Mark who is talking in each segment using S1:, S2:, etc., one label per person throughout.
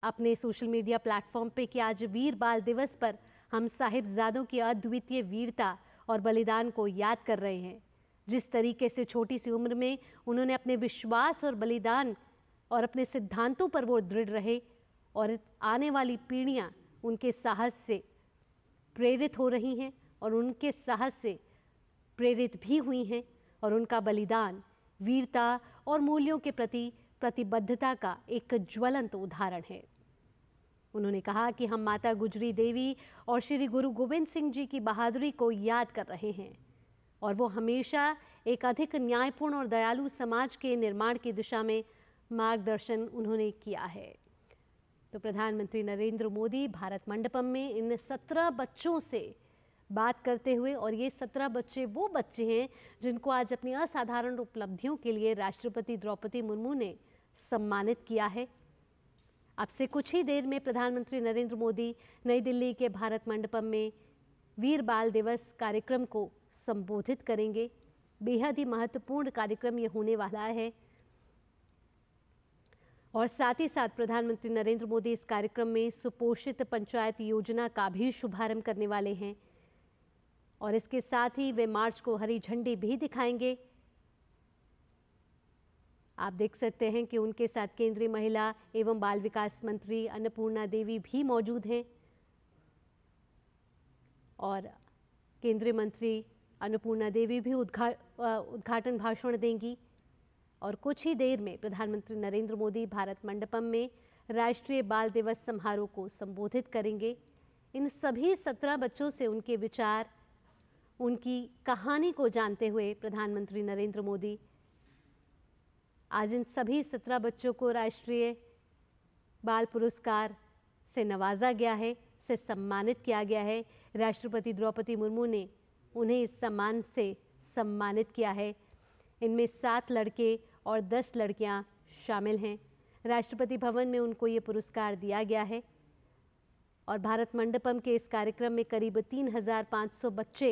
S1: अपने social media platform पे कि आज वीर बाल दिवस पर हम साहिबजादों की अद्वितीय वीरता और बलिदान को याद कर रहे हैं। जिस तरीके से छोटी सी उम्र में उन्होंने अपने विश्वास और बलिदान और अपने सिद्धांतों पर वो दृढ़ रहे और आने वाली पीढ़ियां उनके साहस से प्रेरित हो रही हैं और उनके साहस से प्रेरित भी हुई हैं और उनका बलिदान वीरता और मूल्यों के प्रति प्रतिबद्धता का एक ज्वलंत उदाहरण है। उन्होंने कहा कि हम माता गुजरी देवी और श्री गुरु गोविंद सिंह जी की बहादुरी को याद कर रहे हैं और वो हमेशा एक अधिक न्यायपूर्ण और दयालु समाज के निर्माण की दिशा में मार्गदर्शन उन्होंने किया है। तो प्रधानमंत्री नरेंद्र मोदी भारत मंडपम में इन 17 बच्चों से बात करते हुए, और ये 17 बच्चे वो बच्चे हैं जिनको आज अपनी असाधारण उपलब्धियों के लिए राष्ट्रपति द्रौपदी मुर्मू ने सम्मानित किया है। अब से कुछ ही देर में प्रधानमंत्री नरेंद्र मोदी नई दिल्ली के भारत मंडपम में वीर बाल दिवस कार्यक्रम को संबोधित करेंगे। बेहद ही महत्वपूर्ण कार्यक्रम ये होने वाला है और साथ ही साथ प्रधानमंत्री नरेंद्र मोदी इस कार्यक्रम में सुपोषित पंचायत योजना का भी शुभारंभ करने वाले हैं और इसके साथ ही वे मार्च को हरी झंडी भी दिखाएंगे। आप देख सकते हैं कि उनके साथ केंद्रीय महिला एवं बाल विकास मंत्री अन्नपूर्णा देवी भी मौजूद हैं और केंद्रीय मंत्री अन्नपूर्णा देवी भी उद्घाटन भाषण देंगी और कुछ ही देर में प्रधानमंत्री नरेंद्र मोदी भारत मंडपम में राष्ट्रीय बाल दिवस समारोह को संबोधित करेंगे। इन सभी 17 बच्चों से उनके विचार, उनकी कहानी को जानते हुए प्रधानमंत्री नरेंद्र मोदी आज इन सभी 17 बच्चों को राष्ट्रीय बाल पुरस्कार से नवाजा गया है, से सम्मानित किया गया है। राष्ट्रपति द्रौपदी मुर्मू ने उन्हें इस सम्मान से सम्मानित किया है। इनमें 7 लड़के और 10 लड़कियां शामिल हैं। राष्ट्रपति भवन में उनको ये पुरस्कार दिया गया है और भारत मंडपम के इस कार्यक्रम में करीब 3500 बच्चे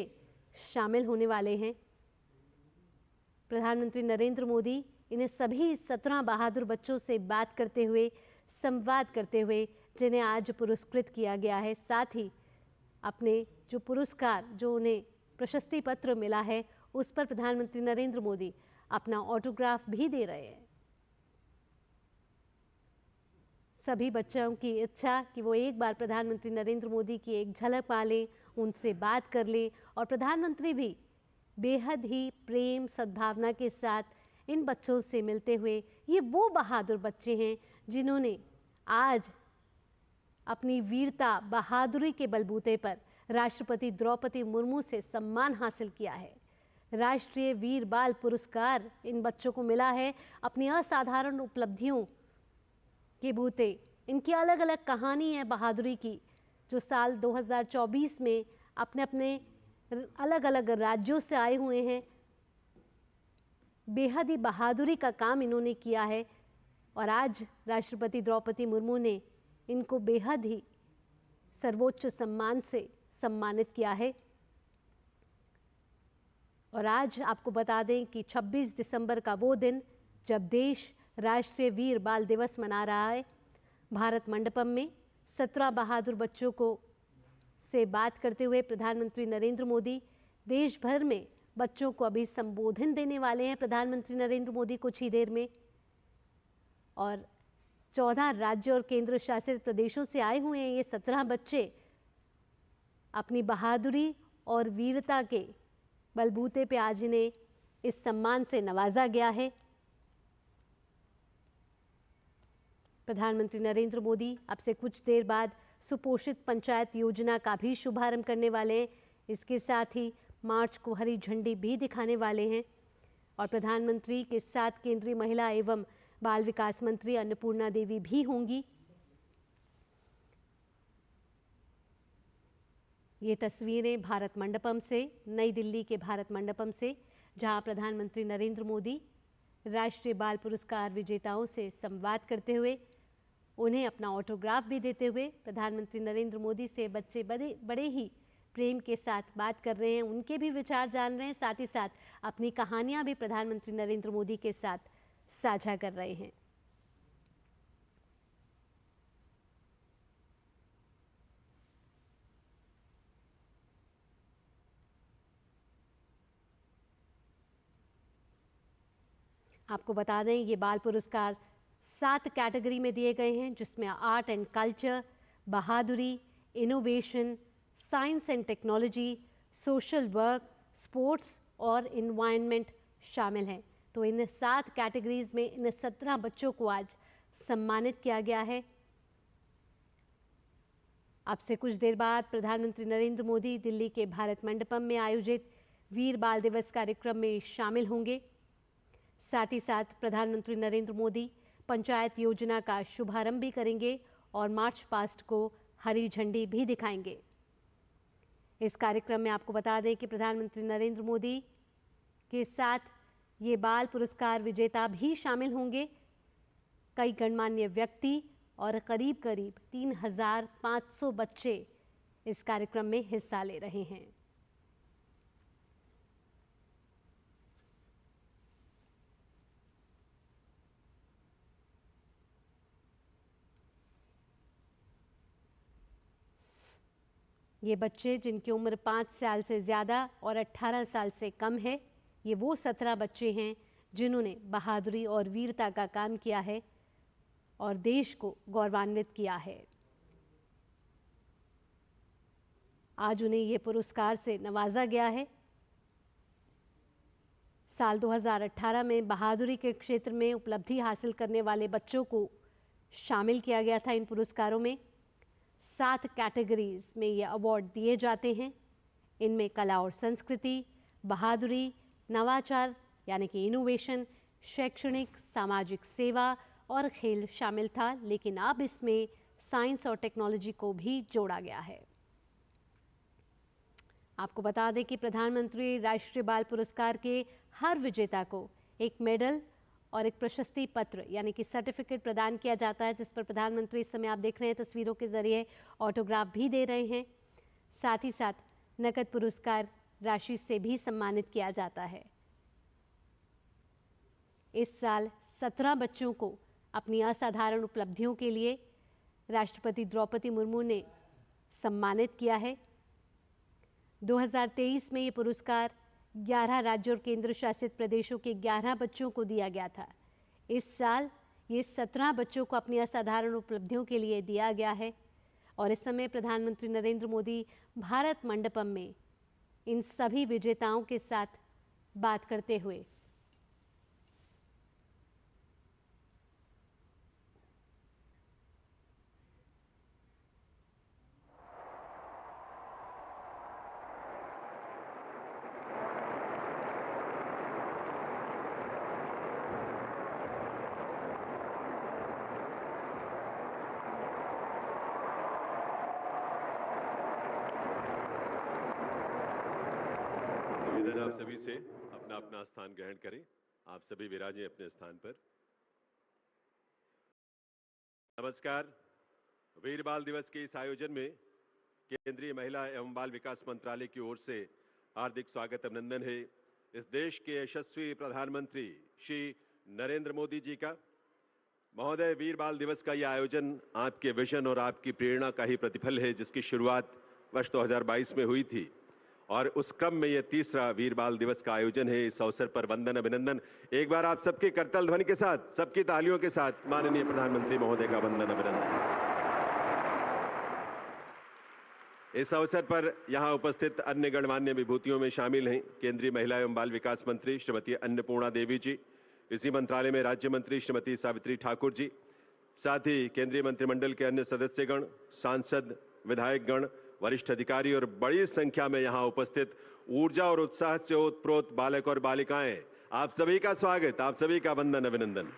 S1: शामिल होने वाले हैं। प्रधानमंत्री नरेंद्र मोदी इन्हें सभी 17 बहादुर बच्चों से बात करते हुए, संवाद करते हुए, जिन्हें आज पुरस्कृत किया गया है, साथ ही अपने जो पुरस्कार, जो उन्हें प्रशस्ति पत्र मिला है, उस पर प्रधानमंत्री नरेंद्र मोदी अपना ऑटोग्राफ भी दे रहे हैं। सभी बच्चों की इच्छा कि वो एक बार प्रधानमंत्री नरेंद्र मोदी की एक झलक पा लें, उनसे बात कर लें और प्रधानमंत्री भी बेहद ही प्रेम सद्भावना के साथ इन बच्चों से मिलते हुए, ये वो बहादुर बच्चे हैं जिन्होंने आज अपनी वीरता, बहादुरी के बलबूते पर राष्ट्रपति द्रौपदी मुर्मू से सम्मान हासिल किया है। राष्ट्रीय वीर बाल पुरस्कार इन बच्चों को मिला है अपनी असाधारण उपलब्धियों के बूते। इनकी अलग अलग कहानी है बहादुरी की, जो साल 2024 में अपने अपने अलग अलग राज्यों से आए हुए हैं। बेहद ही बहादुरी का काम इन्होंने किया है और आज राष्ट्रपति द्रौपदी मुर्मू ने इनको बेहद ही सर्वोच्च सम्मान से सम्मानित किया है। और आज आपको बता दें कि 26 दिसंबर का वो दिन जब देश राष्ट्रीय वीर बाल दिवस मना रहा है। भारत मंडपम में 17 बहादुर बच्चों को से बात करते हुए प्रधानमंत्री नरेंद्र मोदी देश भर में बच्चों को अभी संबोधन देने वाले हैं। प्रधानमंत्री नरेंद्र मोदी कुछ ही देर में, और 14 राज्यों और केंद्र शासित प्रदेशों से आए हुए हैं ये 17 बच्चे। अपनी बहादुरी और वीरता के बलबूते पे आज इन्हें इस सम्मान से नवाजा गया है। प्रधानमंत्री नरेंद्र मोदी अब से कुछ देर बाद सुपोषित पंचायत योजना का भी शुभारंभ करने वाले हैं। इसके साथ ही मार्च को हरी झंडी भी दिखाने वाले हैं और प्रधानमंत्री के साथ केंद्रीय महिला एवं बाल विकास मंत्री अन्नपूर्णा देवी भी होंगी। ये तस्वीरें भारत मंडपम से, नई दिल्ली के भारत मंडपम से, जहां प्रधानमंत्री नरेंद्र मोदी राष्ट्रीय बाल पुरस्कार विजेताओं से संवाद करते हुए, उन्हें अपना ऑटोग्राफ भी देते हुए प्रधानमंत्री नरेंद्र मोदी से बच्चे बड़े ही प्रेम के साथ बात कर रहे हैं, उनके भी विचार जान रहे हैं, साथ ही साथ अपनी कहानियां भी प्रधानमंत्री नरेंद्र मोदी के साथ साझा कर रहे हैं। आपको बता दें ये बाल पुरस्कार 7 कैटेगरी में दिए गए हैं, जिसमें आर्ट एंड कल्चर, बहादुरी, innovation, science and technology, social work, sports और इन्वायरमेंट शामिल हैं। तो इन 7 कैटेगरीज में इन 17 बच्चों को आज सम्मानित किया गया है। अब से कुछ देर बाद प्रधानमंत्री नरेंद्र मोदी दिल्ली के भारत मंडपम में आयोजित वीर बाल दिवस कार्यक्रम में शामिल होंगे। साथ ही साथ प्रधानमंत्री नरेंद्र मोदी पंचायत योजना का शुभारंभ भी करेंगे और मार्च पास्ट को हरी झंडी भी दिखाएंगे। इस कार्यक्रम में आपको बता दें कि प्रधानमंत्री नरेंद्र मोदी के साथ ये बाल पुरस्कार विजेता भी शामिल होंगे। कई गणमान्य व्यक्ति और करीब 3,500 बच्चे इस कार्यक्रम में हिस्सा ले रहे हैं। ये बच्चे जिनकी उम्र 5 साल से ज़्यादा और 18 साल से कम है, ये वो 17 बच्चे हैं जिन्होंने बहादुरी और वीरता का काम किया है और देश को गौरवान्वित किया है। आज उन्हें ये पुरस्कार से नवाजा गया है। साल 2018 में बहादुरी के क्षेत्र में उपलब्धि हासिल करने वाले बच्चों को शामिल किया गया था इन पुरस्कारों में। 7 कैटेगरीज में ये अवार्ड दिए जाते हैं। इनमें कला और संस्कृति, बहादुरी, नवाचार यानी कि इनोवेशन, शैक्षणिक, सामाजिक सेवा और खेल शामिल था, लेकिन अब इसमें साइंस और टेक्नोलॉजी को भी जोड़ा गया है। आपको बता दें कि प्रधानमंत्री राष्ट्रीय बाल पुरस्कार के हर विजेता को एक मेडल और एक प्रशस्ति पत्र यानी कि सर्टिफिकेट प्रदान किया जाता है, जिस पर प्रधानमंत्री इस समय आप देख रहे हैं तस्वीरों के जरिए ऑटोग्राफ भी दे रहे हैं। साथ ही साथ नकद पुरस्कार राशि से भी सम्मानित किया जाता है। इस साल 17 बच्चों को अपनी असाधारण उपलब्धियों के लिए राष्ट्रपति द्रौपदी मुर्मू ने सम्मानित किया है। 2023 में ये पुरस्कार 11 राज्यों और केंद्र शासित प्रदेशों के 11 बच्चों को दिया गया था। इस साल ये 17 बच्चों को अपनी असाधारण उपलब्धियों के लिए दिया गया है और इस समय प्रधानमंत्री नरेंद्र मोदी भारत मंडपम में इन सभी विजेताओं के साथ बात करते हुए
S2: आप सभी से अपना अपना स्थान ग्रहण करें। आप सभी विराजें अपने स्थान पर। नमस्कार। वीर बाल दिवस के इस आयोजन में केंद्रीय महिला एवं बाल विकास मंत्रालय की ओर से हार्दिक स्वागत अभिनंदन है इस देश के यशस्वी प्रधानमंत्री श्री नरेंद्र मोदी जी का। महोदय, वीर बाल दिवस का यह आयोजन आपके विजन और आपकी प्रेरणा का ही प्रतिफल है, जिसकी शुरुआत वर्ष 2022 में हुई थी और उस क्रम में यह तीसरा वीर बाल दिवस का आयोजन है। इस अवसर पर वंदन अभिनंदन। एक बार आप सबके करताल ध्वनि के साथ, सबकी तालियों के साथ माननीय प्रधानमंत्री महोदय का वंदन अभिनंदन। इस अवसर पर यहां उपस्थित अन्य गणमान्य विभूतियों में शामिल हैं केंद्रीय महिला एवं बाल विकास मंत्री श्रीमती अन्नपूर्णा देवी जी, इसी मंत्रालय में राज्य मंत्री श्रीमती सावित्री ठाकुर जी, साथ ही केंद्रीय मंत्रिमंडल के अन्य सदस्यगण, सांसद, विधायकगण, वरिष्ठ अधिकारी और बड़ी संख्या में यहां उपस्थित ऊर्जा और उत्साह से ओतप्रोत बालक और बालिकाएं, आप सभी का स्वागत, आप सभी का वंदन अभिनंदन।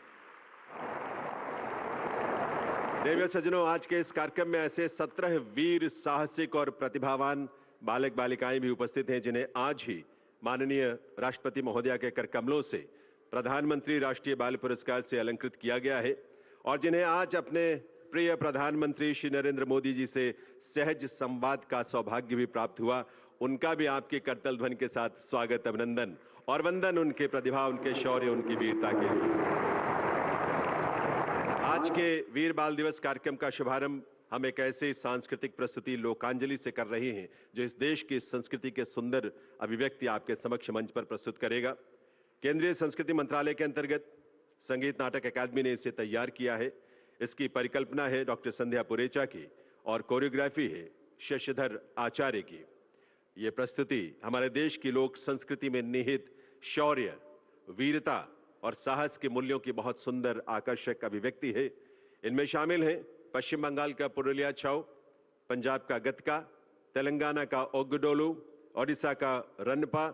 S2: देवियों सज्जनों, आज के इस कार्यक्रम में ऐसे 17 वीर, साहसिक और प्रतिभावान बालक बालिकाएं भी उपस्थित हैं जिन्हें आज ही माननीय राष्ट्रपति महोदया के कर कमलों से प्रधानमंत्री राष्ट्रीय बाल पुरस्कार से अलंकृत किया गया है और जिन्हें आज अपने प्रिय प्रधानमंत्री श्री नरेंद्र मोदी जी से सहज संवाद का सौभाग्य भी प्राप्त हुआ। उनका भी आपके करतल ध्वनि के साथ स्वागत, अभिनंदन और वंदन उनके प्रतिभा, उनके शौर्य, उनकी वीरता के लिए। आज के वीर बाल दिवस कार्यक्रम का शुभारंभ हम एक ऐसे सांस्कृतिक प्रस्तुति लोकांजलि से कर रहे हैं जो इस देश की संस्कृति के सुंदर अभिव्यक्ति आपके समक्ष मंच पर प्रस्तुत करेगा। केंद्रीय संस्कृति मंत्रालय के अंतर्गत संगीत नाटक अकादमी ने इसे तैयार किया है। इसकी परिकल्पना है डॉक्टर संध्या पुरेचा की और कोरियोग्राफी है शशिधर आचार्य की। यह प्रस्तुति हमारे देश की लोक संस्कृति में निहित शौर्य, वीरता और साहस के मूल्यों की बहुत सुंदर आकर्षक अभिव्यक्ति है। इनमें शामिल हैं पश्चिम बंगाल का पुरुलिया छाऊ, पंजाब का गतका, तेलंगाना का ओग्गडोलू, ओडिशा का रनपा,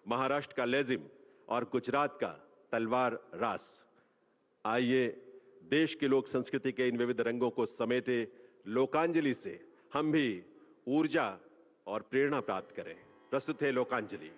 S2: महाराष्ट्र का लेजिम और गुजरात का तलवार रास। आइए देश की लोक संस्कृति के इन विविध रंगों को समेटे लोकांजलि से हम भी ऊर्जा और प्रेरणा प्राप्त करें। प्रस्तुत है लोकांजलि।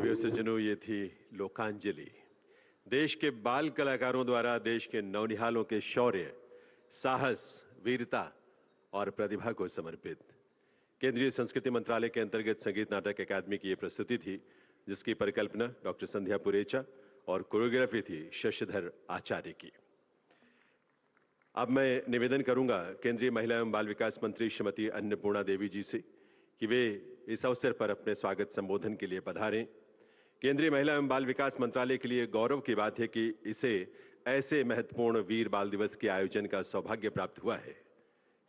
S2: देवियों सज्जनों, ये थी लोकांजलि, देश के बाल कलाकारों द्वारा देश के नौनिहालों के शौर्य, साहस, वीरता और प्रतिभा को समर्पित। केंद्रीय संस्कृति मंत्रालय के अंतर्गत संगीत नाटक अकादमी की यह प्रस्तुति थी, जिसकी परिकल्पना डॉक्टर संध्या पुरेचा और कोरियोग्राफी थी शशिधर आचार्य की। अब मैं निवेदन करूंगा केंद्रीय महिला एवं बाल विकास मंत्री श्रीमती अन्नपूर्णा देवी जी से कि वे इस अवसर पर अपने स्वागत संबोधन के लिए पधारें। केंद्रीय महिला एवं बाल विकास मंत्रालय के लिए गौरव की बात है कि इसे ऐसे महत्वपूर्ण वीर बाल दिवस के आयोजन का सौभाग्य प्राप्त हुआ है।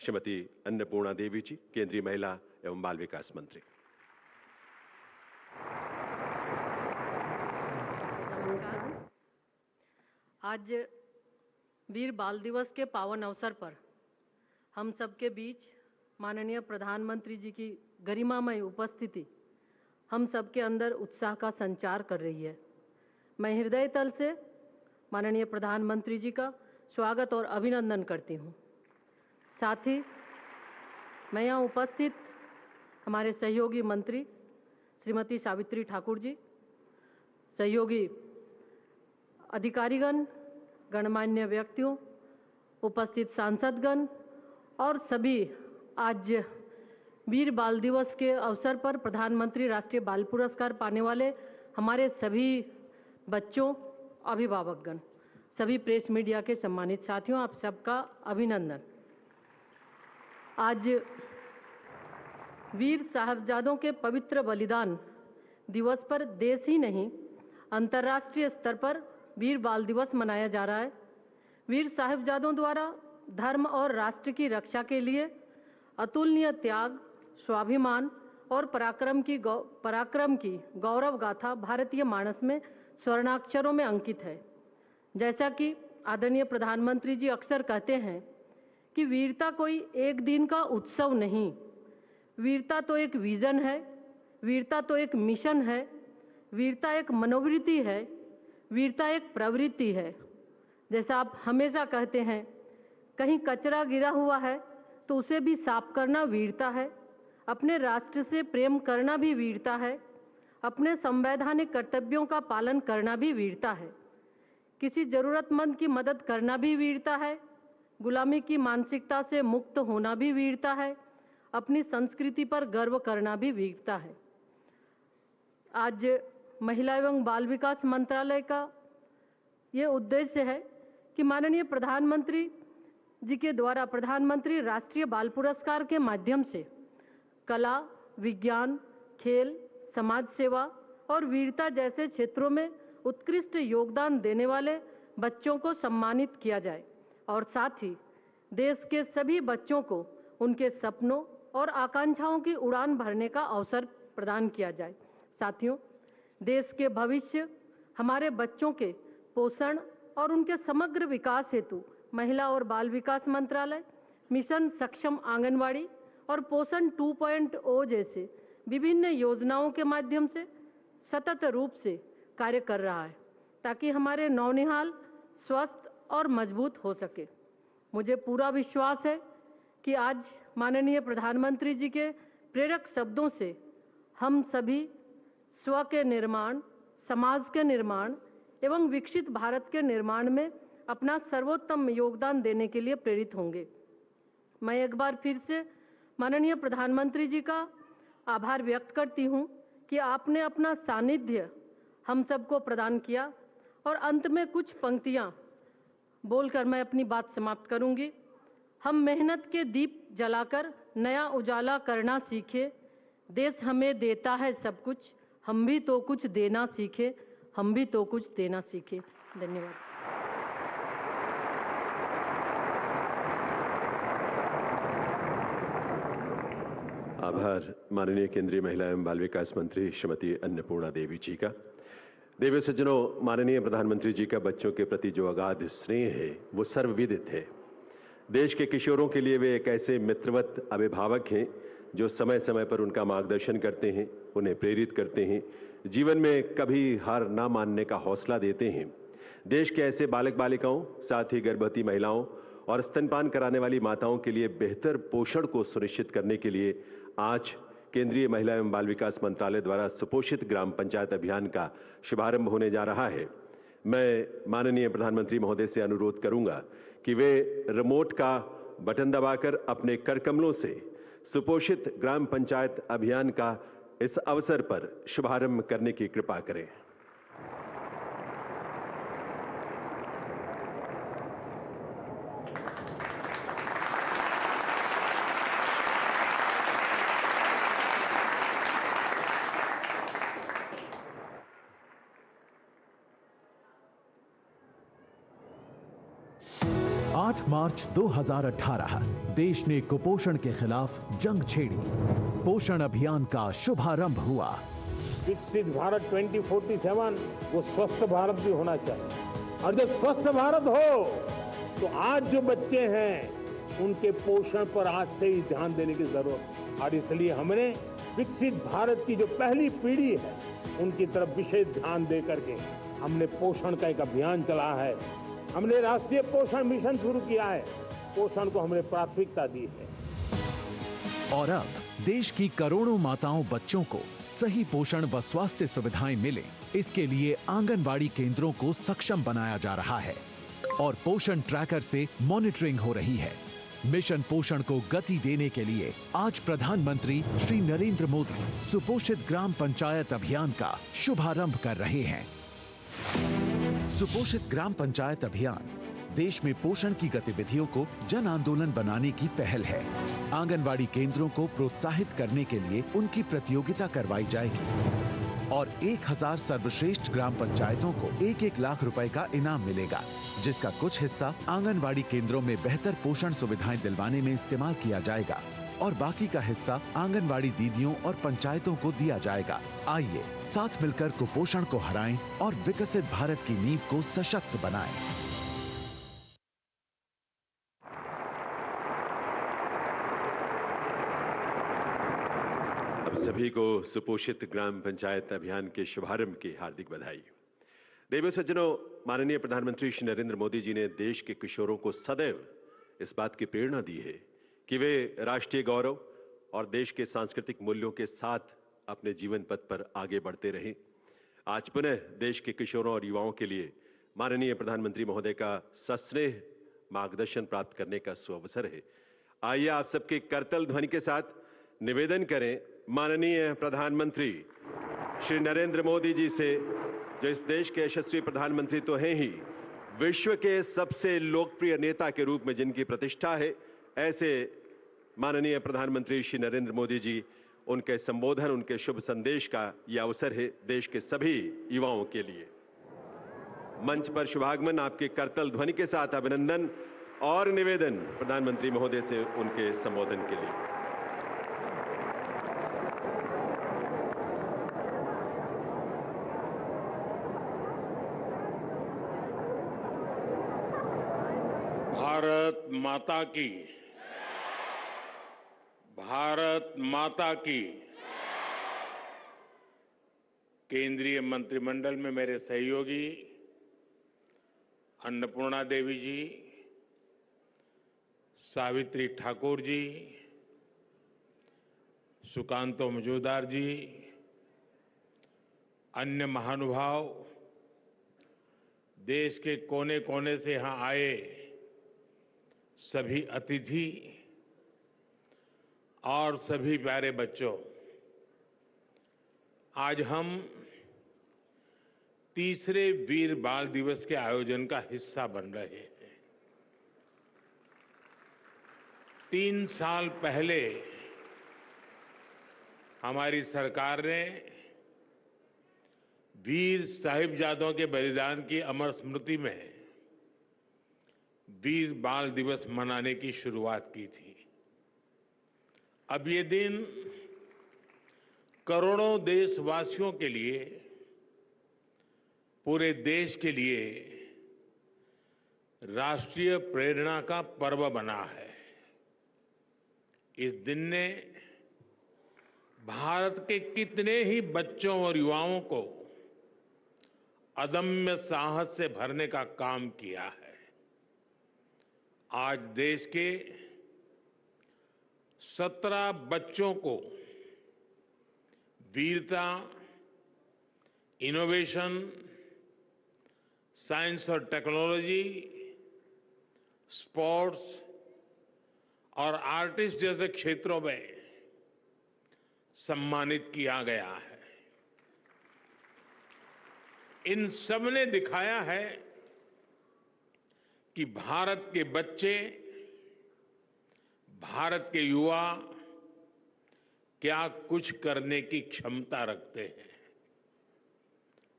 S2: श्रीमती अन्नपूर्णा देवी जी, केंद्रीय महिला एवं बाल विकास मंत्री।
S3: नमस्कार। आज वीर बाल दिवस के पावन अवसर पर हम सबके बीच माननीय प्रधानमंत्री जी की गरिमामय उपस्थिति हम सबके अंदर उत्साह का संचार कर रही है। मैं हृदय तल से माननीय प्रधानमंत्री जी का स्वागत और अभिनंदन करती हूँ। साथ ही मैं यहाँ उपस्थित हमारे सहयोगी मंत्री श्रीमती सावित्री ठाकुर जी, सहयोगी अधिकारीगण, गणमान्य व्यक्तियों, उपस्थित सांसदगण और सभी आज वीर बाल दिवस के अवसर पर प्रधानमंत्री राष्ट्रीय बाल पुरस्कार पाने वाले हमारे सभी बच्चों, अभिभावकगण, सभी प्रेस मीडिया के सम्मानित साथियों, आप सबका अभिनंदन। आज वीर साहबजादों के पवित्र बलिदान दिवस पर देश ही नहीं, अंतर्राष्ट्रीय स्तर पर वीर बाल दिवस मनाया जा रहा है। वीर साहिबजादों द्वारा धर्म और राष्ट्र की रक्षा के लिए अतुलनीय त्याग, स्वाभिमान और पराक्रम की गौरव गाथा भारतीय मानस में स्वर्णाक्षरों में अंकित है। जैसा कि आदरणीय प्रधानमंत्री जी अक्सर कहते हैं कि वीरता कोई एक दिन का उत्सव नहीं, वीरता तो एक विजन है, वीरता तो एक मिशन है, वीरता एक मनोवृत्ति है, वीरता एक प्रवृत्ति है। जैसा आप हमेशा कहते हैं, कहीं कचरा गिरा हुआ है तो उसे भी साफ करना वीरता है, अपने राष्ट्र से प्रेम करना भी वीरता है, अपने संवैधानिक कर्तव्यों का पालन करना भी वीरता है, किसी जरूरतमंद की मदद करना भी वीरता है, गुलामी की मानसिकता से मुक्त होना भी वीरता है, अपनी संस्कृति पर गर्व करना भी वीरता है। आज महिला एवं बाल विकास मंत्रालय का ये उद्देश्य है कि माननीय प्रधानमंत्री जी के द्वारा प्रधानमंत्री राष्ट्रीय बाल पुरस्कार के माध्यम से कला, विज्ञान, खेल, समाज सेवा और वीरता जैसे क्षेत्रों में उत्कृष्ट योगदान देने वाले बच्चों को सम्मानित किया जाए और साथ ही देश के सभी बच्चों को उनके सपनों और आकांक्षाओं की उड़ान भरने का अवसर प्रदान किया जाए। साथियों, देश के भविष्य हमारे बच्चों के पोषण और उनके समग्र विकास हेतु महिला और बाल विकास मंत्रालय मिशन सक्षम आंगनवाड़ी और पोषण 2.0 जैसे विभिन्न योजनाओं के माध्यम से सतत रूप से कार्य कर रहा है ताकि हमारे नौनिहाल स्वस्थ और मजबूत हो सके। मुझे पूरा विश्वास है कि आज माननीय प्रधानमंत्री जी के प्रेरक शब्दों से हम सभी स्व के निर्माण, समाज के निर्माण एवं विकसित भारत के निर्माण में अपना सर्वोत्तम योगदान देने के लिए प्रेरित होंगे। मैं एक बार फिर से माननीय प्रधानमंत्री जी का आभार व्यक्त करती हूं कि आपने अपना सानिध्य हम सबको प्रदान किया और अंत में कुछ पंक्तियां बोलकर मैं अपनी बात समाप्त करूंगी। हम मेहनत के दीप जलाकर नया उजाला करना सीखे, देश हमें देता है सब कुछ, हम भी तो कुछ देना सीखे, हम भी तो कुछ देना सीखे। धन्यवाद।
S2: आभार माननीय केंद्रीय महिला एवं बाल विकास मंत्री श्रीमती अन्नपूर्णा देवी जी का। देवी सज्जनों, माननीय प्रधानमंत्री जी का बच्चों के प्रति जो अगाध स्नेह है वो सर्वविदित है। देश के किशोरों के लिए वे एक ऐसे मित्रवत अभिभावक हैं जो समय समय पर उनका मार्गदर्शन करते हैं, उन्हें प्रेरित करते हैं, जीवन में कभी हार ना मानने का हौसला देते हैं। देश के ऐसे बालक बालिकाओं, साथ ही गर्भवती महिलाओं और स्तनपान कराने वाली माताओं के लिए बेहतर पोषण को सुनिश्चित करने के लिए आज केंद्रीय महिला एवं बाल विकास मंत्रालय द्वारा सुपोषित ग्राम पंचायत अभियान का शुभारंभ होने जा रहा है। मैं माननीय प्रधानमंत्री महोदय से अनुरोध करूंगा कि वे रिमोट का बटन दबाकर अपने कर कमलों से सुपोषित ग्राम पंचायत अभियान का इस अवसर पर शुभारंभ करने की कृपा करें।
S4: मार्च 2018 देश ने कुपोषण के खिलाफ जंग छेड़ी। पोषण अभियान का शुभारंभ हुआ।
S5: विकसित भारत 2047 वो स्वस्थ भारत भी होना चाहिए, और जब स्वस्थ भारत हो तो आज जो बच्चे हैं उनके पोषण पर आज से ही ध्यान देने की जरूरत है। और इसलिए हमने विकसित भारत की जो पहली पीढ़ी है उनकी तरफ विशेष ध्यान दे करके हमने पोषण का एक अभियान चलाया है। हमने राष्ट्रीय पोषण मिशन शुरू किया है। पोषण को हमने प्राथमिकता दी है।
S4: और अब देश की करोड़ों माताओं बच्चों को सही पोषण व स्वास्थ्य सुविधाएं मिले, इसके लिए आंगनबाड़ी केंद्रों को सक्षम बनाया जा रहा है और पोषण ट्रैकर से मॉनिटरिंग हो रही है। मिशन पोषण को गति देने के लिए आज प्रधानमंत्री श्री नरेंद्र मोदी सुपोषित ग्राम पंचायत अभियान का शुभारंभ कर रहे हैं। सुपोषित ग्राम पंचायत अभियान देश में पोषण की गतिविधियों को जन आंदोलन बनाने की पहल है। आंगनबाड़ी केंद्रों को प्रोत्साहित करने के लिए उनकी प्रतियोगिता करवाई जाएगी और 1000 सर्वश्रेष्ठ ग्राम पंचायतों को 1-1 लाख रुपए का इनाम मिलेगा, जिसका कुछ हिस्सा आंगनबाड़ी केंद्रों में बेहतर पोषण सुविधाएं दिलवाने में इस्तेमाल किया जाएगा और बाकी का हिस्सा आंगनबाड़ी दीदियों और पंचायतों को दिया जाएगा। आइए साथ मिलकर कुपोषण को हराएं और विकसित भारत की नींव को सशक्त बनाएं।
S2: अब सभी को सुपोषित ग्राम पंचायत अभियान के शुभारंभ की हार्दिक बधाई। देवी सज्जनों, माननीय प्रधानमंत्री श्री नरेंद्र मोदी जी ने देश के किशोरों को सदैव इस बात की प्रेरणा दी है कि वे राष्ट्रीय गौरव और देश के सांस्कृतिक मूल्यों के साथ अपने जीवन पथ पर आगे बढ़ते रहें। आज पुनः देश के किशोरों और युवाओं के लिए माननीय प्रधानमंत्री महोदय का सस्नेह मार्गदर्शन प्राप्त करने का सुअवसर है। आइए आप सबके करतल ध्वनि के साथ निवेदन करें माननीय प्रधानमंत्री श्री नरेंद्र मोदी जी से, जो इस देश के यशस्वी प्रधानमंत्री तो हैं ही, विश्व के सबसे लोकप्रिय नेता के रूप में जिनकी प्रतिष्ठा है, ऐसे माननीय प्रधानमंत्री श्री नरेंद्र मोदी जी, उनके संबोधन, उनके शुभ संदेश का यह अवसर है देश के सभी युवाओं के लिए। मंच पर शुभागमन, आपके करतल ध्वनि के साथ अभिनंदन और निवेदन प्रधानमंत्री महोदय से उनके संबोधन के लिए।
S5: भारत माता की, भारत माता की। केंद्रीय मंत्रिमंडल में मेरे सहयोगी अन्नपूर्णा देवी जी, सावित्री ठाकुर जी, सुकांतो मजूमदार जी, अन्य महानुभाव, देश के कोने कोने से यहां आए सभी अतिथि और सभी प्यारे बच्चों, आज हम तीसरे वीर बाल दिवस के आयोजन का हिस्सा बन रहे हैं। 3 साल पहले हमारी सरकार ने वीर साहिबजादों के बलिदान की अमर स्मृति में वीर बाल दिवस मनाने की शुरुआत की थी। अब ये दिन करोड़ों देशवासियों के लिए, पूरे देश के लिए राष्ट्रीय प्रेरणा का पर्व बना है। इस दिन ने भारत के कितने ही बच्चों और युवाओं को अदम्य साहस से भरने का काम किया है। आज देश के 17 बच्चों को वीरता, इनोवेशन, साइंस और टेक्नोलॉजी, स्पोर्ट्स और आर्टिस्ट जैसे क्षेत्रों में सम्मानित किया गया है। इन सब ने दिखाया है कि भारत के बच्चे, भारत के युवा क्या कुछ करने की क्षमता रखते हैं।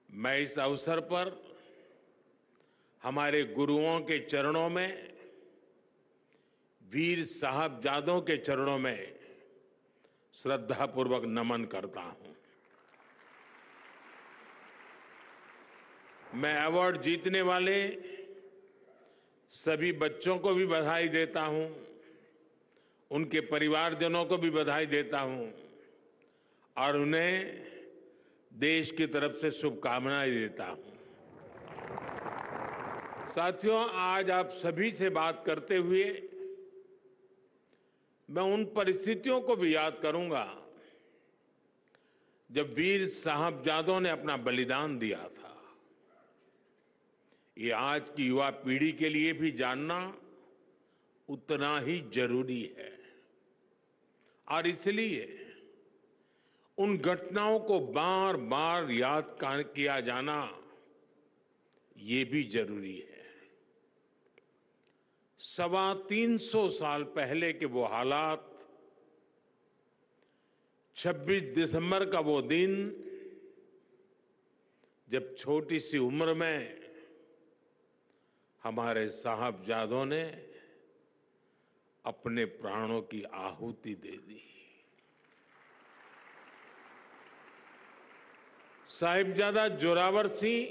S5: मैं इस अवसर पर हमारे गुरुओं के चरणों में, वीर साहबजादों के चरणों में श्रद्धापूर्वक नमन करता हूं। मैं अवार्ड जीतने वाले सभी बच्चों को भी बधाई देता हूं, उनके परिवारजनों को भी बधाई देता हूं और उन्हें देश की तरफ से शुभकामनाएं देता हूं। साथियों, आज आप सभी से बात करते हुए मैं उन परिस्थितियों को भी याद करूंगा जब वीर साहबजादों ने अपना बलिदान दिया था। ये आज की युवा पीढ़ी के लिए भी जानना उतना ही जरूरी है और इसलिए उन घटनाओं को बार बार याद किया जाना ये भी जरूरी है। 325 साल पहले के वो हालात, 26 दिसंबर का वो दिन जब छोटी सी उम्र में हमारे साहबजादों ने अपने प्राणों की आहुति दे दी। साहिबजादा जोरावर सिंह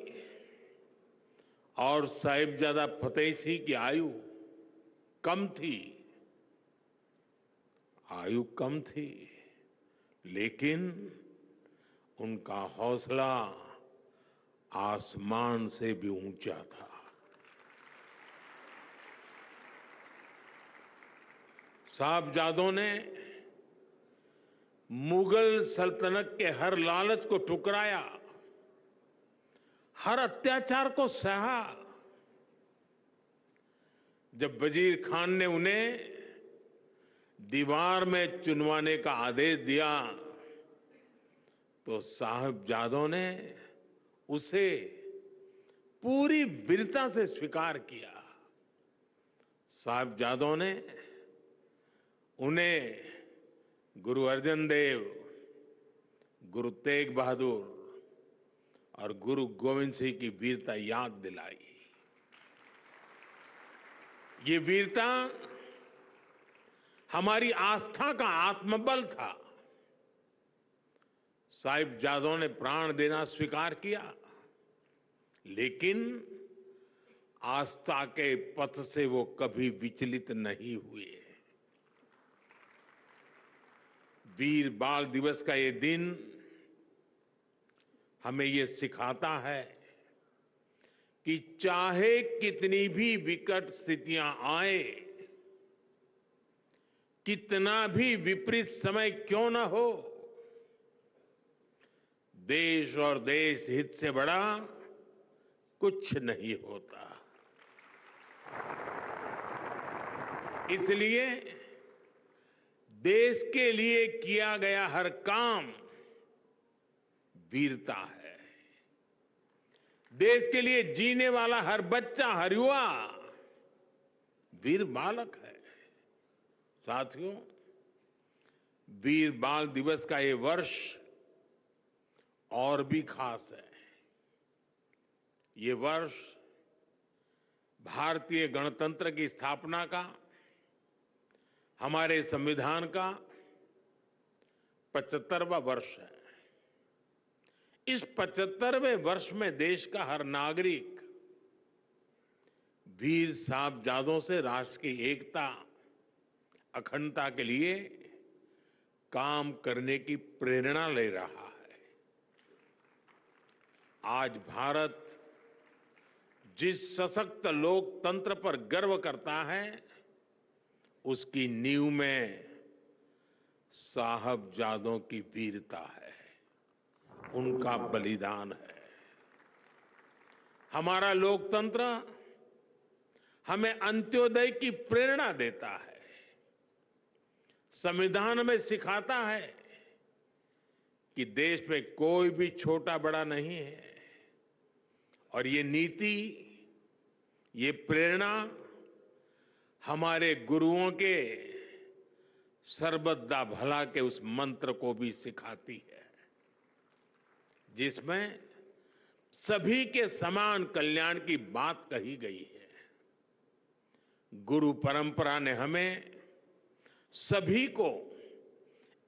S5: और साहिबजादा फतेह सिंह की आयु कम थी, लेकिन उनका हौसला आसमान से भी ऊंचा था। साहबजादों ने मुगल सल्तनत के हर लालच को ठुकराया, हर अत्याचार को सहा। जब वजीर खान ने उन्हें दीवार में चुनवाने का आदेश दिया तो साहबजादों ने उसे पूरी वीरता से स्वीकार किया। साहबजादों ने उन्हें गुरु अर्जन देव, गुरु तेग बहादुर और गुरु गोविंद सिंह की वीरता याद दिलाई। ये वीरता हमारी आस्था का आत्मबल था। साहिबजादों ने प्राण देना स्वीकार किया, लेकिन आस्था के पथ से वो कभी विचलित नहीं हुए। वीर बाल दिवस का ये दिन हमें ये सिखाता है कि चाहे कितनी भी विकट स्थितियां आए, कितना भी विपरीत समय क्यों न हो, देश और देश हित से बड़ा कुछ नहीं होता। इसलिए देश के लिए किया गया हर काम वीरता है। देश के लिए जीने वाला हर बच्चा, हर युवा वीर बालक है। साथियों, वीर बाल दिवस का ये वर्ष और भी खास है। ये वर्ष भारतीय गणतंत्र की स्थापना का, हमारे संविधान का 75वां वर्ष है। इस 75वें वर्ष में देश का हर नागरिक वीर साहबजादों से राष्ट्र की एकता, अखंडता के लिए काम करने की प्रेरणा ले रहा है। आज भारत जिस सशक्त लोकतंत्र पर गर्व करता है, उसकी नींव में साहबजादों की वीरता है। उनका बलिदान है। हमारा लोकतंत्र हमें अंत्योदय की प्रेरणा देता है। संविधान में सिखाता है कि देश में कोई भी छोटा बड़ा नहीं है और ये नीति, ये प्रेरणा हमारे गुरुओं के सर्वदा भला के उस मंत्र को भी सिखाती है, जिसमें सभी के समान कल्याण की बात कही गई है। गुरु परंपरा ने हमें सभी को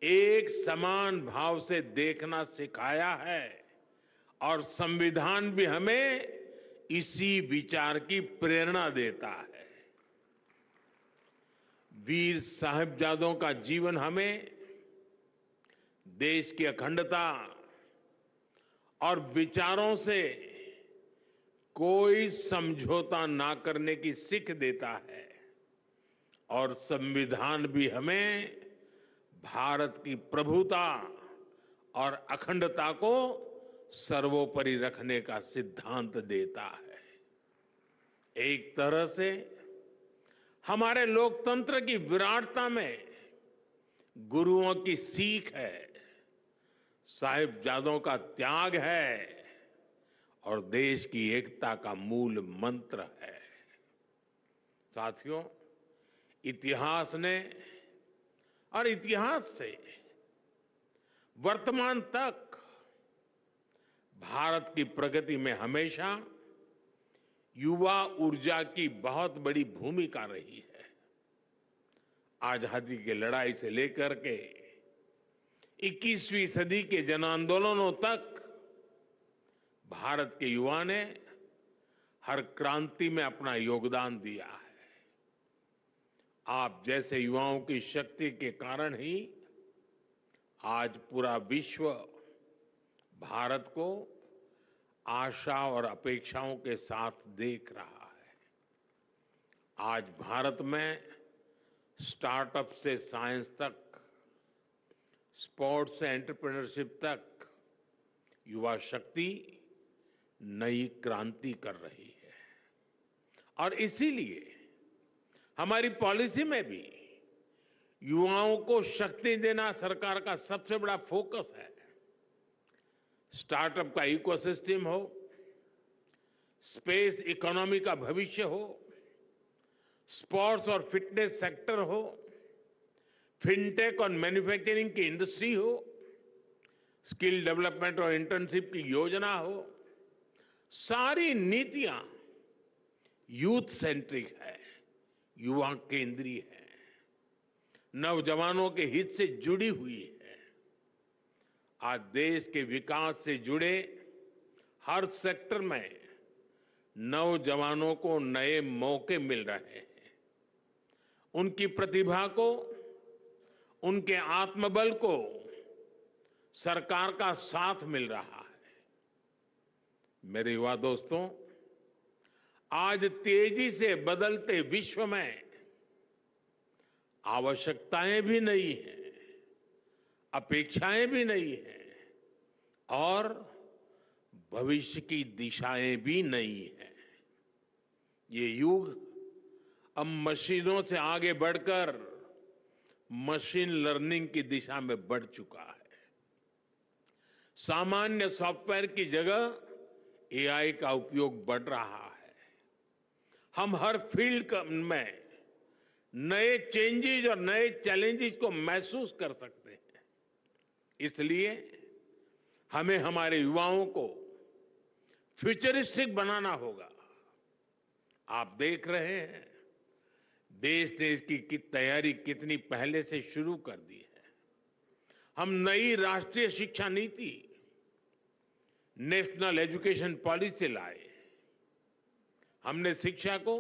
S5: एक समान भाव से देखना सिखाया है और संविधान भी हमें इसी विचार की प्रेरणा देता है। वीर साहिबजादों का जीवन हमें देश की अखंडता और विचारों से कोई समझौता ना करने की सीख देता है और संविधान भी हमें भारत की प्रभुता और अखंडता को सर्वोपरि रखने का सिद्धांत देता है। एक तरह से हमारे लोकतंत्र की विराटता में गुरुओं की सीख है, साहिबजादों का त्याग है और देश की एकता का मूल मंत्र है। साथियों, इतिहास ने और इतिहास से वर्तमान तक भारत की प्रगति में हमेशा युवा ऊर्जा की बहुत बड़ी भूमिका रही है। आजादी की लड़ाई से लेकर के 21वीं सदी के जन आंदोलनों तक भारत के युवा ने हर क्रांति में अपना योगदान दिया है। आप जैसे युवाओं की शक्ति के कारण ही आज पूरा विश्व भारत को आशा और अपेक्षाओं के साथ देख रहा है। आज भारत में स्टार्टअप से साइंस तक, स्पोर्ट्स से एंटरप्रेन्योरशिप तक युवा शक्ति नई क्रांति कर रही है और इसीलिए हमारी पॉलिसी में भी युवाओं को शक्ति देना सरकार का सबसे बड़ा फोकस है। स्टार्टअप का इकोसिस्टम हो, स्पेस इकोनॉमी का भविष्य हो, स्पोर्ट्स और फिटनेस सेक्टर हो, फिनटेक और मैन्युफैक्चरिंग की इंडस्ट्री हो, स्किल डेवलपमेंट और इंटर्नशिप की योजना हो, सारी नीतियां यूथ सेंट्रिक है, युवा केंद्रीय है, नौजवानों के हित से जुड़ी हुई है। आज देश के विकास से जुड़े हर सेक्टर में नौजवानों को नए मौके मिल रहे हैं। उनकी प्रतिभा को, उनके आत्मबल को सरकार का साथ मिल रहा है। मेरे युवा दोस्तों, आज तेजी से बदलते विश्व में आवश्यकताएं भी नई हैं, अपेक्षाएं भी नई हैं और भविष्य की दिशाएं भी नई हैं। ये युग अब मशीनों से आगे बढ़कर मशीन लर्निंग की दिशा में बढ़ चुका है। सामान्य सॉफ्टवेयर की जगह एआई का उपयोग बढ़ रहा है। हम हर फील्ड में नए चेंजेस और नए चैलेंजेस को महसूस कर सकते हैं। इसलिए हमें हमारे युवाओं को फ्यूचरिस्टिक बनाना होगा। आप देख रहे हैं देश ने इसकी तैयारी कितनी पहले से शुरू कर दी है। हम नई राष्ट्रीय शिक्षा नीति, नेशनल एजुकेशन पॉलिसी लाए। हमने शिक्षा को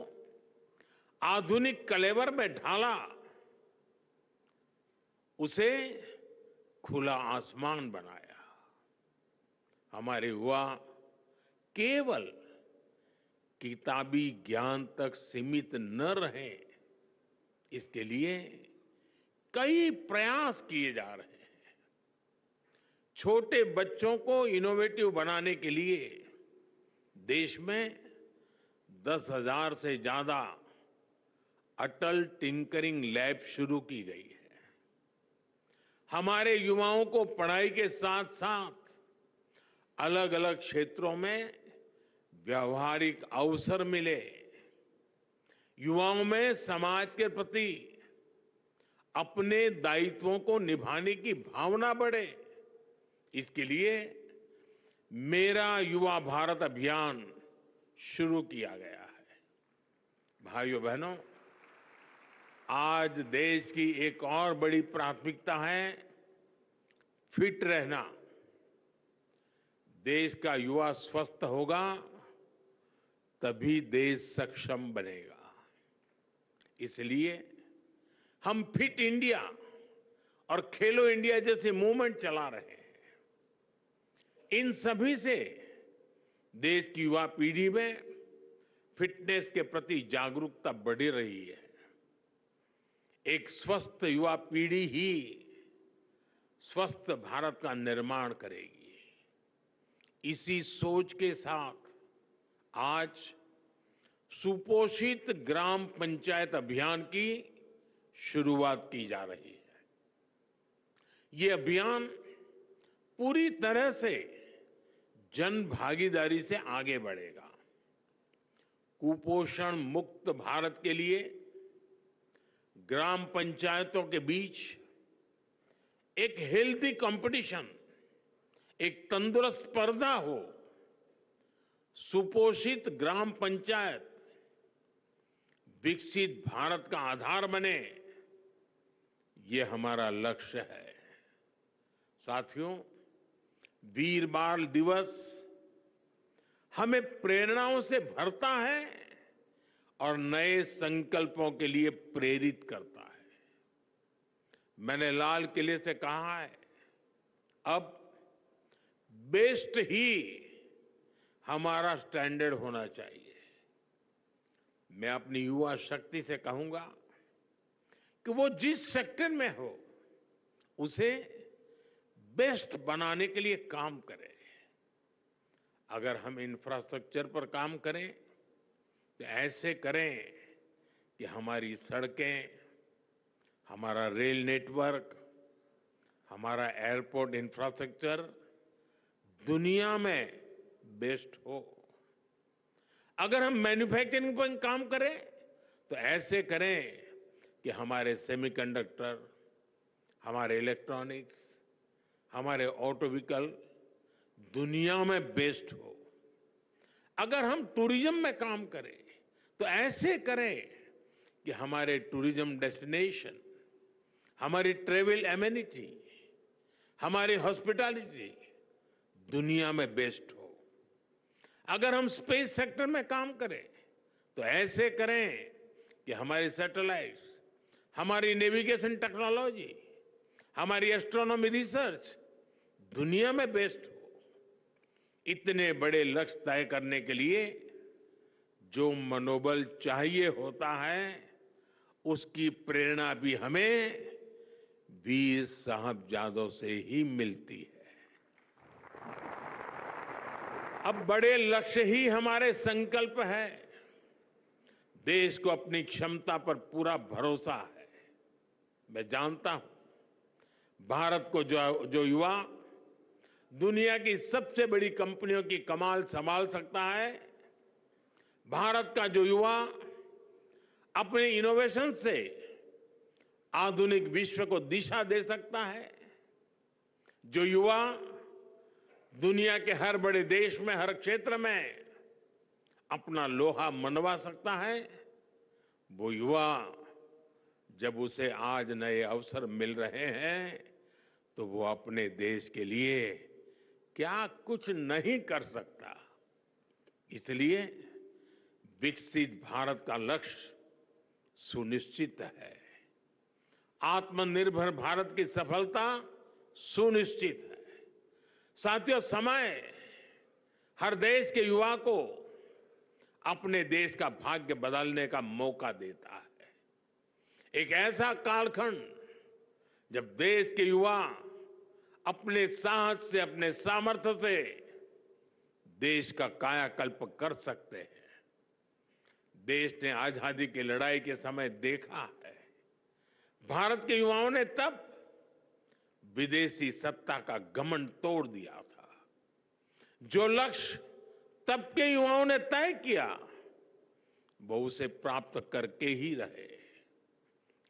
S5: आधुनिक कलेवर में ढाला, उसे खुला आसमान बनाया। हमारे युवा केवल किताबी ज्ञान तक सीमित न रहें, इसके लिए कई प्रयास किए जा रहे हैं। छोटे बच्चों को इनोवेटिव बनाने के लिए देश में 10,000 से ज्यादा अटल टिंकरिंग लैब शुरू की गई है। हमारे युवाओं को पढ़ाई के साथ साथ अलग अलग क्षेत्रों में व्यावहारिक अवसर मिले, युवाओं में समाज के प्रति अपने दायित्वों को निभाने की भावना बढ़े, इसके लिए मेरा युवा भारत अभियान शुरू किया गया है। भाइयों बहनों, आज देश की एक और बड़ी प्राथमिकता है फिट रहना। देश का युवा स्वस्थ होगा तभी देश सक्षम बनेगा। इसलिए हम फिट इंडिया और खेलो इंडिया जैसे मूवमेंट चला रहे हैं। इन सभी से देश की युवा पीढ़ी में फिटनेस के प्रति जागरूकता बढ़ रही है। एक स्वस्थ युवा पीढ़ी ही स्वस्थ भारत का निर्माण करेगी। इसी सोच के साथ आज सुपोषित ग्राम पंचायत अभियान की शुरुआत की जा रही है। ये अभियान पूरी तरह से जन भागीदारी से आगे बढ़ेगा। कुपोषण मुक्त भारत के लिए ग्राम पंचायतों के बीच एक हेल्दी कंपटीशन, एक तंदुरुस्त स्पर्धा हो, सुपोषित ग्राम पंचायत विकसित भारत का आधार बने, ये हमारा लक्ष्य है। साथियों, वीर बाल दिवस हमें प्रेरणाओं से भरता है और नए संकल्पों के लिए प्रेरित करता है। मैंने लाल किले से कहा है, अब बेस्ट ही हमारा स्टैंडर्ड होना चाहिए। मैं अपनी युवा शक्ति से कहूंगा कि वो जिस सेक्टर में हो उसे बेस्ट बनाने के लिए काम करें। अगर हम इंफ्रास्ट्रक्चर पर काम करें तो ऐसे करें कि हमारी सड़कें, हमारा रेल नेटवर्क, हमारा एयरपोर्ट इंफ्रास्ट्रक्चर दुनिया में बेस्ट हो। अगर हम मैन्युफैक्चरिंग पर काम करें तो ऐसे करें कि हमारे सेमीकंडक्टर, हमारे इलेक्ट्रॉनिक्स, हमारे ऑटो व्हीकल दुनिया में बेस्ट हो। अगर हम टूरिज्म में काम करें तो ऐसे करें कि हमारे टूरिज्म डेस्टिनेशन, हमारी ट्रेवल एमेनिटी, हमारी हॉस्पिटैलिटी दुनिया में बेस्ट हो। अगर हम स्पेस सेक्टर में काम करें तो ऐसे करें कि हमारी सैटेलाइट्स, हमारी नेविगेशन टेक्नोलॉजी, हमारी एस्ट्रोनॉमी रिसर्च दुनिया में बेस्ट हो। इतने बड़े लक्ष्य तय करने के लिए जो मनोबल चाहिए होता है, उसकी प्रेरणा भी हमें वीर साहबजादों से ही मिलती है। अब बड़े लक्ष्य ही हमारे संकल्प है। देश को अपनी क्षमता पर पूरा भरोसा है। मैं जानता हूं भारत को जो युवा दुनिया की सबसे बड़ी कंपनियों की कमाल संभाल सकता है, भारत का जो युवा अपने इनोवेशन से आधुनिक विश्व को दिशा दे सकता है, जो युवा दुनिया के हर बड़े देश में, हर क्षेत्र में अपना लोहा मनवा सकता है, वो युवा जब उसे आज नए अवसर मिल रहे हैं तो वो अपने देश के लिए क्या कुछ नहीं कर सकता। इसलिए विकसित भारत का लक्ष्य सुनिश्चित है। आत्मनिर्भर भारत की सफलता सुनिश्चित है। साथियों, समय हर देश के युवा को अपने देश का भाग्य बदलने का मौका देता है। एक ऐसा कालखंड जब देश के युवा अपने साहस से, अपने सामर्थ्य से देश का कायाकल्प कर सकते हैं। देश ने आजादी की लड़ाई के समय देखा है, भारत के युवाओं ने तब विदेशी सत्ता का घमंड तोड़ दिया था। जो लक्ष्य तब के युवाओं ने तय किया, वो उसे प्राप्त करके ही रहे।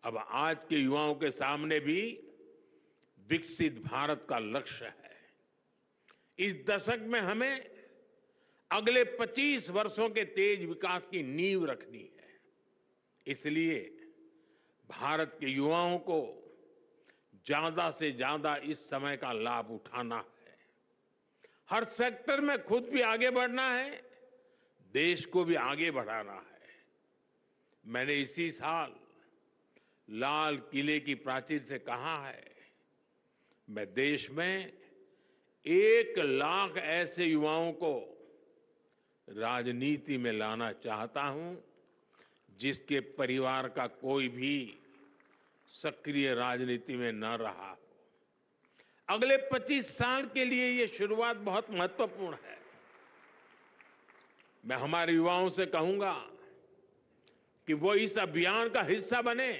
S5: अब आज के युवाओं के सामने भी विकसित भारत का लक्ष्य है। इस दशक में हमें अगले 25 वर्षों के तेज विकास की नींव रखनी है। इसलिए भारत के युवाओं को ज्यादा से ज्यादा इस समय का लाभ उठाना है। हर सेक्टर में खुद भी आगे बढ़ना है, देश को भी आगे बढ़ाना है। मैंने इसी साल लाल किले की प्राचीर से कहा है, मैं देश में 1 लाख ऐसे युवाओं को राजनीति में लाना चाहता हूं जिसके परिवार का कोई भी सक्रिय राजनीति में न रहा हो। अगले 25 साल के लिए ये शुरुआत बहुत महत्वपूर्ण है। मैं हमारे युवाओं से कहूंगा कि वो इस अभियान का हिस्सा बने,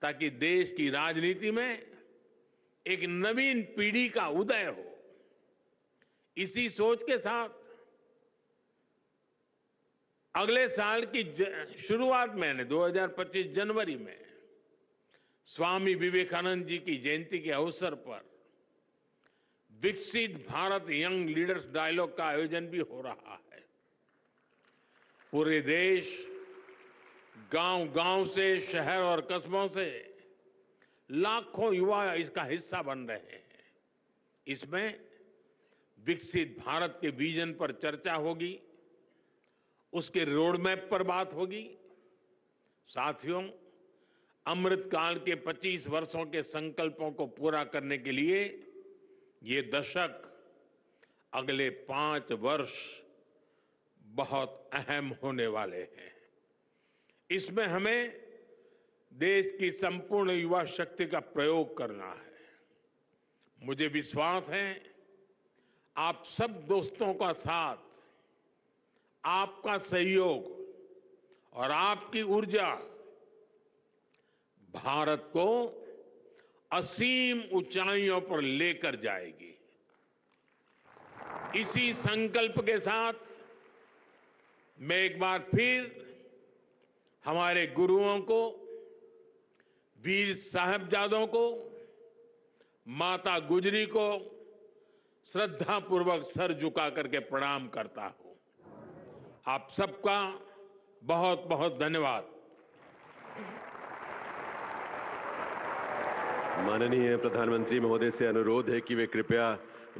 S5: ताकि देश की राजनीति में एक नवीन पीढ़ी का उदय हो। इसी सोच के साथ अगले साल की शुरुआत मैंने 2025 जनवरी में स्वामी विवेकानंद जी की जयंती के अवसर पर विकसित भारत यंग लीडर्स डायलॉग का आयोजन भी हो रहा है। पूरे देश, गांव-गांव से, शहर और कस्बों से लाखों युवा इसका हिस्सा बन रहे हैं। इसमें विकसित भारत के विजन पर चर्चा होगी, उसके रोड मैप पर बात होगी। साथियों, अमृतकाल के 25 वर्षों के संकल्पों को पूरा करने के लिए ये दशक, अगले 5 वर्ष बहुत अहम होने वाले हैं। इसमें हमें देश की संपूर्ण युवा शक्ति का प्रयोग करना है। मुझे विश्वास है आप सब दोस्तों का साथ, आपका सहयोग और आपकी ऊर्जा भारत को असीम ऊंचाइयों पर लेकर जाएगी। इसी संकल्प के साथ मैं एक बार फिर हमारे गुरुओं को, वीर साहिबजादों को, माता गुजरी को श्रद्धापूर्वक सर झुका करके प्रणाम करता हूं। आप सबका बहुत बहुत धन्यवाद।
S2: माननीय प्रधानमंत्री महोदय से अनुरोध है कि वे कृपया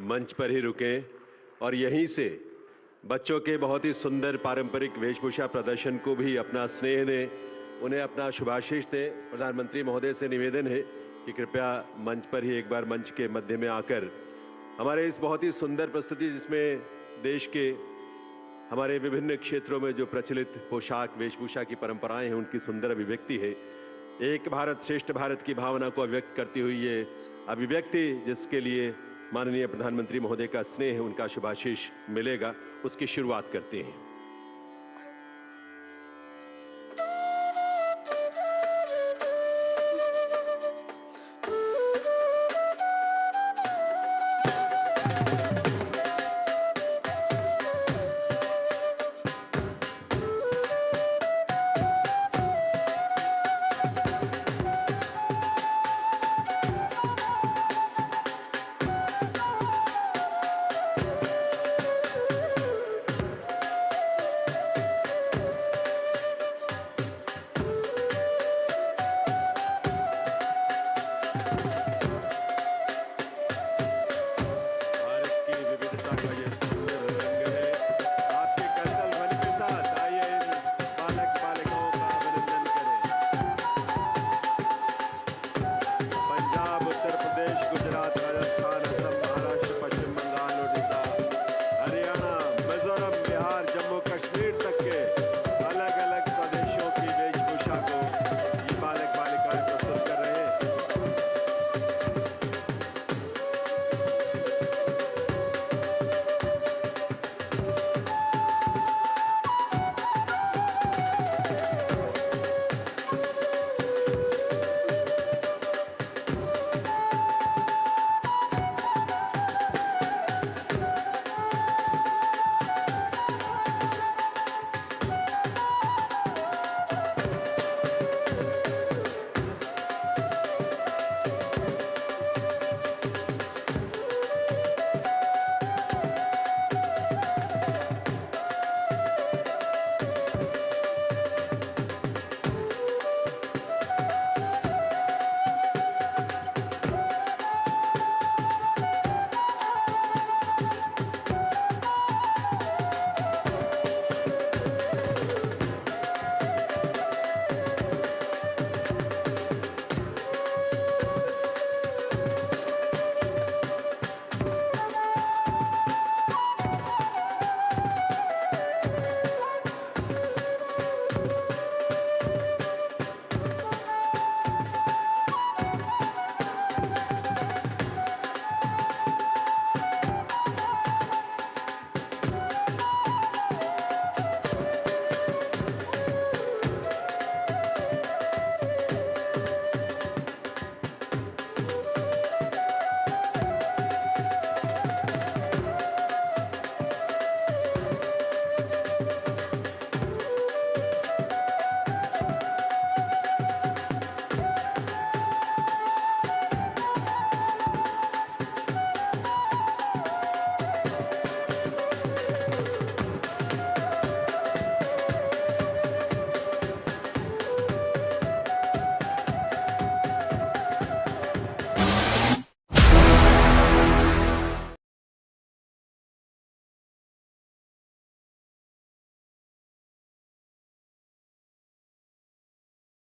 S2: मंच पर ही रुकें और यहीं से बच्चों के बहुत ही सुंदर पारंपरिक वेशभूषा प्रदर्शन को भी अपना स्नेह दें, उन्हें अपना शुभाशीष दें। प्रधानमंत्री महोदय से निवेदन है कि कृपया मंच पर ही एक बार मंच के मध्य में आकर हमारे इस बहुत ही सुंदर प्रस्तुति, जिसमें देश के हमारे विभिन्न क्षेत्रों में जो प्रचलित पोशाक वेशभूषा की परंपराएं हैं, उनकी सुंदर अभिव्यक्ति है। एक भारत श्रेष्ठ भारत की भावना को अभिव्यक्त करती हुई ये अभिव्यक्ति, जिसके लिए माननीय प्रधानमंत्री महोदय का स्नेह, उनका शुभाशीष मिलेगा, उसकी शुरुआत करते हैं।